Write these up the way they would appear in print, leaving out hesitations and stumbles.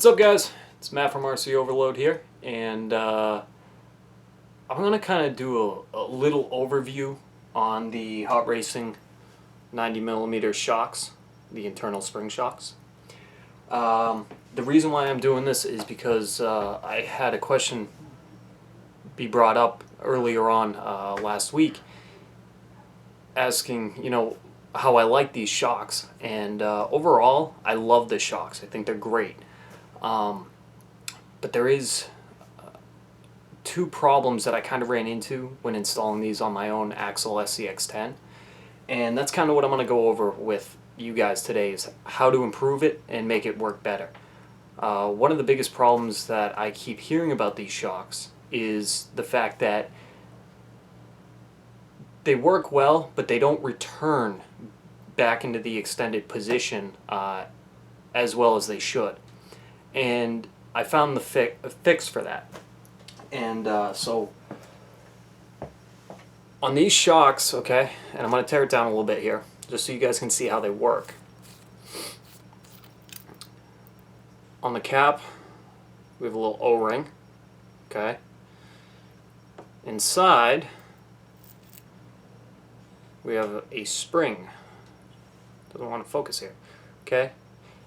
What's up, guys? It's Matt from RC Overload here, and I'm going to kind of do a little overview on the Hot Racing 90mm shocks, the internal spring shocks. The reason why I'm doing this is because I had a question be brought up earlier on last week asking, how I like these shocks, and overall I love the shocks. I think they're great. But there is two problems that I kind of ran into when installing these on my own Axle SCX10, and that's kind of what I'm going to go over with you guys today, is how to improve it and make it work better. One of the biggest problems that I keep hearing about these shocks is the fact that they work well, but they don't return back into the extended position as well as they should. And I found the fix for that. And so on these shocks, okay, and I'm going to tear it down a little bit here just so you guys can see how they work. On the cap, we have a little O-ring, okay. Inside, we have a spring. Doesn't want to focus here, okay.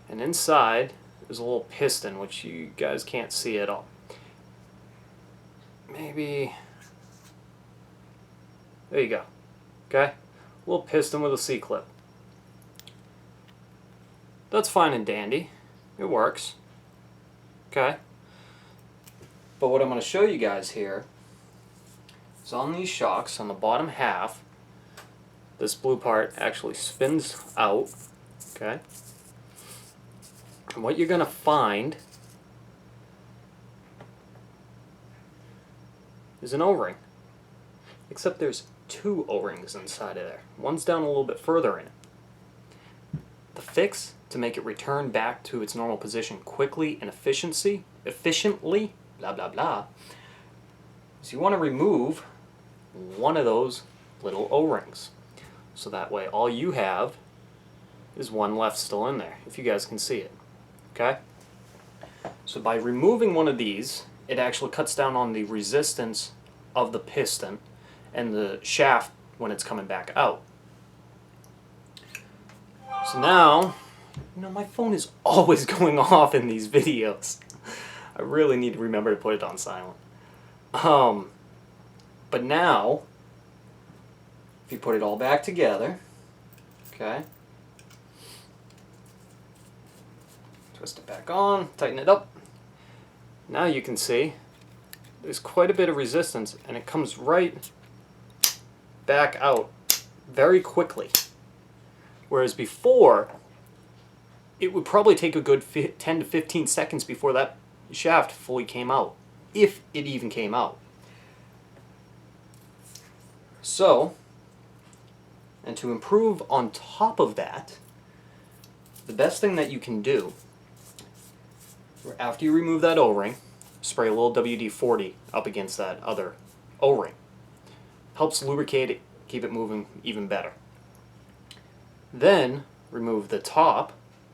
And inside, there's a little piston, which you guys can't see at all. Maybe, there you go, okay? A little piston with a C-clip. That's fine and dandy. It works, okay? But what I'm going to show you guys here is on these shocks, on the bottom half, this blue part actually spins out, okay? And what you're going to find is an O-ring. Except there's two O-rings inside of there. One's down a little bit further in it. The fix to make it return back to its normal position quickly and efficiently, blah blah blah, is you want to remove one of those little O-rings. So that way all you have is one left still in there, if you guys can see it. Okay? So by removing one of these, it actually cuts down on the resistance of the piston and the shaft when it's coming back out. So now, my phone is always going off in these videos. I really need to remember to put it on silent. But now, if you put it all back together, okay, twist it back on, tighten it up. Now you can see there's quite a bit of resistance, and it comes right back out very quickly. Whereas before, it would probably take a good 10 to 15 seconds before that shaft fully came out, if it even came out. So, and to improve on top of that, the best thing that you can do, after you remove that O-ring, spray a little WD-40 up against that other O-ring. Helps lubricate it, keep it moving even better. Then, remove the top,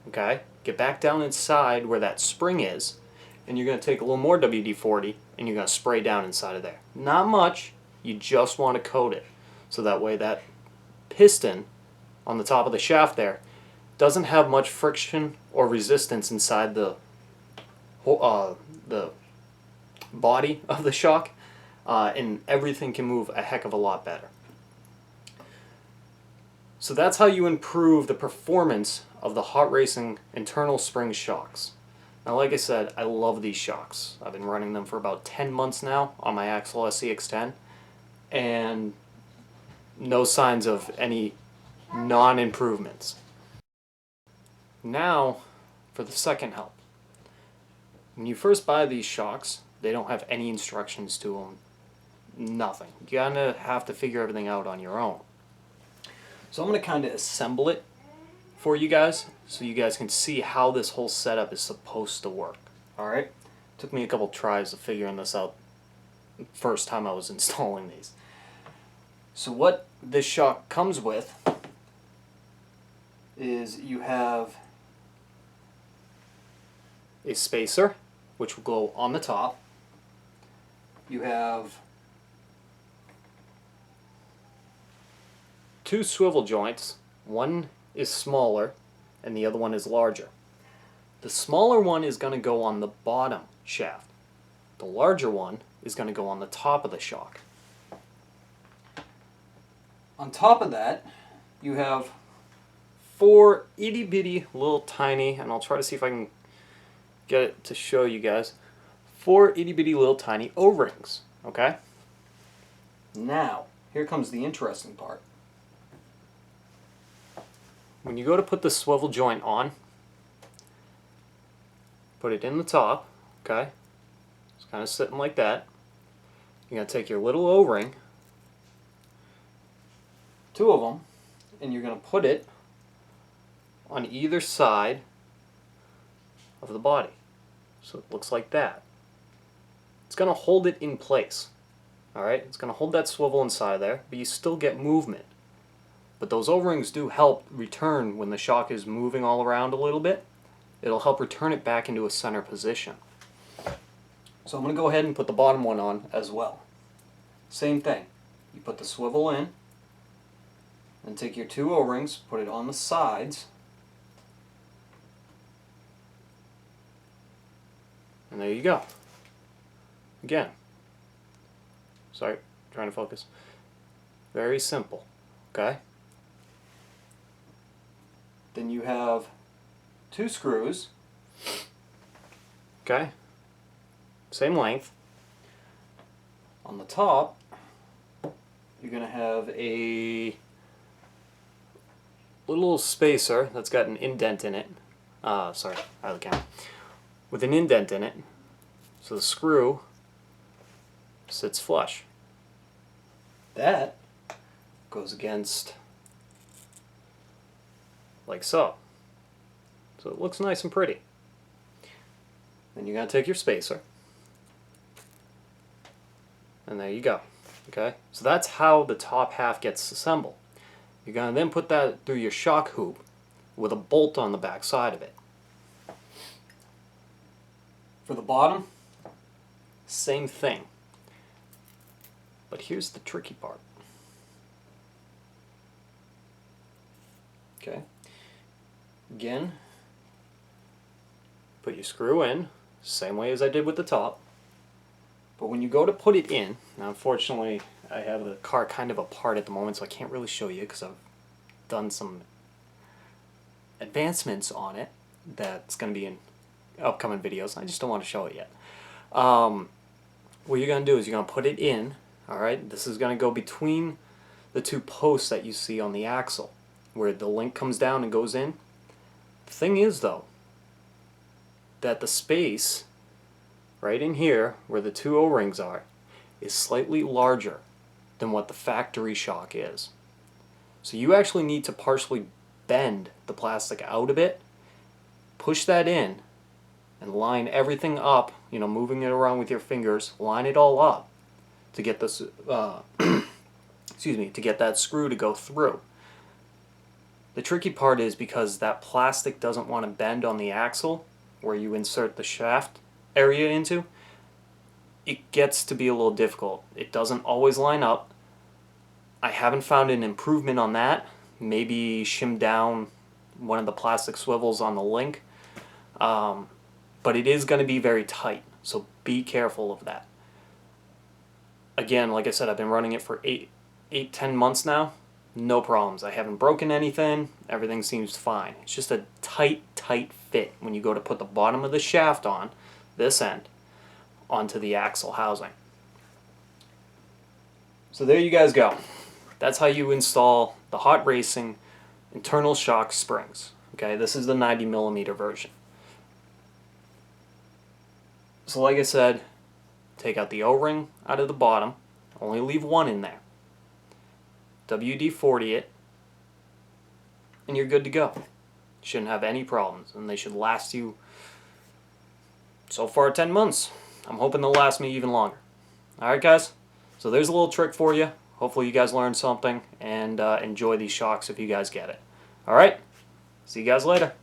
okay? Get back down inside where that spring is, and you're going to take a little more WD-40, and you're going to spray down inside of there. Not much, you just want to coat it. So that way that piston on the top of the shaft there doesn't have much friction or resistance inside the body of the shock, and everything can move a heck of a lot better. So that's how you improve the performance of the Hot Racing internal spring shocks. Now, like I said, I love these shocks. I've been running them for about 10 months now on my Axle SCX10, and no signs of any non-improvements. Now for the second help. When you first buy these shocks, they don't have any instructions to them. Nothing. You're gonna have to figure everything out on your own. So I'm going to kind of assemble it for you guys so you guys can see how this whole setup is supposed to work. Alright? Took me a couple tries of figuring this out the first time I was installing these. So what this shock comes with is you have a spacer, which will go on the top. You have two swivel joints. One is smaller and the other one is larger. The smaller one is going to go on the bottom shaft. The larger one is going to go on the top of the shock. On top of that, you have four itty bitty little tiny, and I'll try to see if I can get it to show you guys, four itty bitty little tiny O-rings, okay? Now, here comes the interesting part. When you go to put the swivel joint on, put it in the top, okay? It's kind of sitting like that. You're going to take your little O-ring, two of them, and you're going to put it on either side of the body. So it looks like that. It's going to hold it in place. Alright, it's going to hold that swivel inside there, but you still get movement. But those O-rings do help return when the shock is moving all around a little bit. It'll help return it back into a center position. So I'm going to go ahead and put the bottom one on as well. Same thing. You put the swivel in, then take your two O-rings, put it on the sides, and there you go. Again, sorry, trying to focus. Very simple, okay? Then you have two screws, okay? Same length. On the top, you're going to have a little spacer that's got an indent in it. Sorry, out of the camera. With an indent in it, so the screw sits flush. That goes against like so. So it looks nice and pretty. Then you're going to take your spacer, and there you go. Okay, so that's how the top half gets assembled. You're going to then put that through your shock hoop with a bolt on the back side of it. For the bottom, same thing. But here's the tricky part. Okay, again, put your screw in, same way as I did with the top. But when you go to put it in, now unfortunately I have the car kind of apart at the moment, so I can't really show you because I've done some advancements on it that's going to be in upcoming videos. I just don't want to show it yet. What you're going to do is you're going to put it in, alright? This is going to go between the two posts that you see on the axle, where the link comes down and goes in. The thing is, though, that the space right in here, where the two O-rings are, is slightly larger than what the factory shock is. So you actually need to partially bend the plastic out a bit, push that in, and line everything up, you know, moving it around with your fingers, line it all up to get this, excuse me, to get that screw to go through. The tricky part is because that plastic doesn't want to bend on the axle where you insert the shaft area into, it gets to be a little difficult. It doesn't always line up. I haven't found an improvement on that. Maybe shim down one of the plastic swivels on the link. But it is going to be very tight, so be careful of that. Again, like I said, I've been running it for 10 months now. No problems. I haven't broken anything. Everything seems fine. It's just a tight fit when you go to put the bottom of the shaft on, this end, onto the axle housing. So there you guys go. That's how you install the Hot Racing internal shock springs. Okay, this is the 90mm version. So like I said, take out the O-ring out of the bottom, only leave one in there. WD-40 it, and you're good to go. Shouldn't have any problems, and they should last you, so far, 10 months. I'm hoping they'll last me even longer. Alright guys, so there's a little trick for you. Hopefully you guys learned something, and enjoy these shocks if you guys get it. Alright, see you guys later.